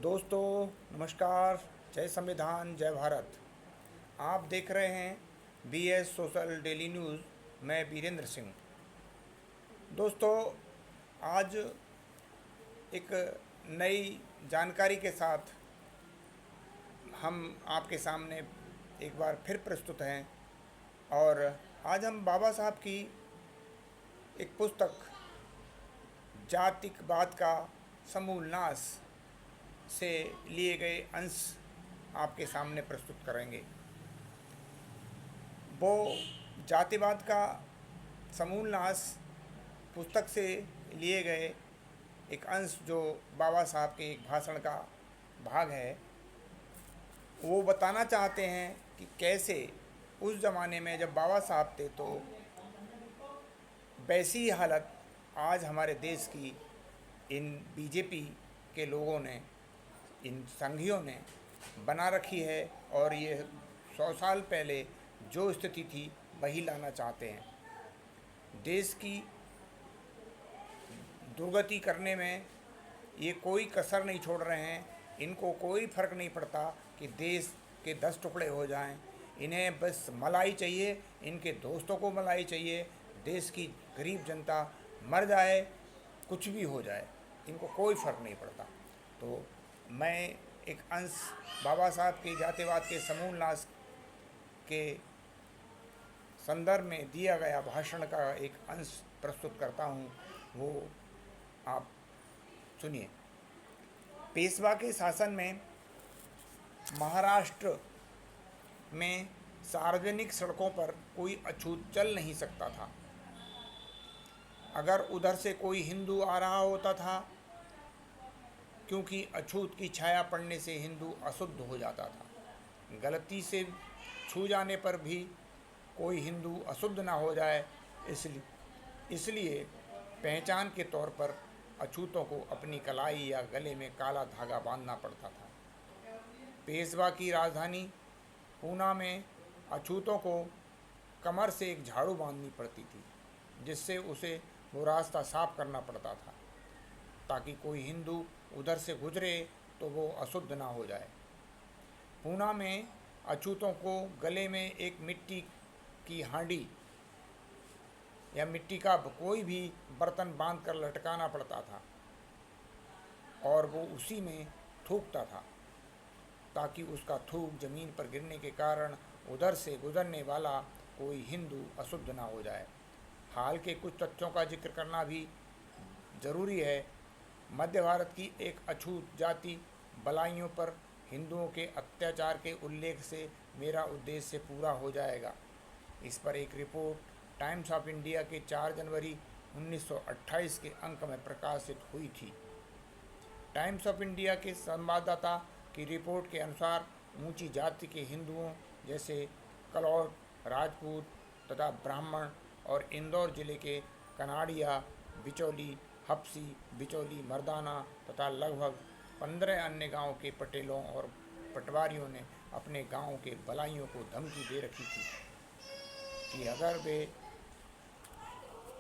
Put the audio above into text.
दोस्तों नमस्कार। जय संविधान जय भारत। आप देख रहे हैं BS सोशल डेली न्यूज़। मैं वीरेंद्र सिंह। दोस्तों आज एक नई जानकारी के साथ हम आपके सामने एक बार फिर प्रस्तुत हैं। और आज हम बाबा साहब की एक पुस्तक जातिवाद का समूल नाश से लिए गए अंश आपके सामने प्रस्तुत करेंगे। वो जातिवाद का समूल नाश पुस्तक से लिए गए एक अंश जो बाबा साहब के एक भाषण का भाग है। वो बताना चाहते हैं कि कैसे उस ज़माने में जब बाबा साहब थे तो वैसी ही हालत आज हमारे देश की इन बीजेपी के लोगों ने, इन संघियों ने बना रखी है। और ये 100 साल पहले जो स्थिति थी वही लाना चाहते हैं। देश की दुर्गति करने में ये कोई कसर नहीं छोड़ रहे हैं। इनको कोई फ़र्क नहीं पड़ता कि देश के 10 टुकड़े हो जाएं। इन्हें बस मलाई चाहिए, इनके दोस्तों को मलाई चाहिए। देश की गरीब जनता मर जाए, कुछ भी हो जाए, इनको कोई फ़र्क नहीं पड़ता। तो मैं एक अंश बाबा साहब के जातिवाद के समूल नाश के संदर्भ में दिया गया भाषण का एक अंश प्रस्तुत करता हूँ। वो आप सुनिए। पेशवा के शासन में महाराष्ट्र में सार्वजनिक सड़कों पर कोई अछूत चल नहीं सकता था। अगर उधर से कोई हिंदू आ रहा होता था, क्योंकि अछूत की छाया पड़ने से हिंदू अशुद्ध हो जाता था। गलती से छू जाने पर भी कोई हिंदू अशुद्ध ना हो जाए, इसलिए पहचान के तौर पर अछूतों को अपनी कलाई या गले में काला धागा बांधना पड़ता था। पेशवा की राजधानी पूना में अछूतों को कमर से एक झाड़ू बांधनी पड़ती थी, जिससे उसे वो रास्ता साफ करना पड़ता था ताकि कोई हिंदू उधर से गुजरे तो वो अशुद्ध ना हो जाए। पूना में अछूतों को गले में एक मिट्टी की हांडी या मिट्टी का कोई भी बर्तन बांध कर लटकाना पड़ता था और वो उसी में थूकता था ताकि उसका थूक ज़मीन पर गिरने के कारण उधर से गुजरने वाला कोई हिंदू अशुद्ध ना हो जाए। हाल के कुछ तथ्यों का जिक्र करना भी ज़रूरी है। मध्य भारत की एक अछूत जाति बलाइयों पर हिंदुओं के अत्याचार के उल्लेख से मेरा उद्देश्य पूरा हो जाएगा। इस पर एक रिपोर्ट टाइम्स ऑफ इंडिया के 4 जनवरी 1928 के अंक में प्रकाशित हुई थी। टाइम्स ऑफ इंडिया के संवाददाता की रिपोर्ट के अनुसार ऊंची जाति के हिंदुओं जैसे कलौट, राजपूत तथा ब्राह्मण और इंदौर जिले के कनाड़िया, बिचौली, हप्सी, बिचौली, मर्दाना तथा लगभग 15 अन्य गांवों के पटेलों और पटवारियों ने अपने गांव के बलाइयों को धमकी दे रखी थी कि अगर वे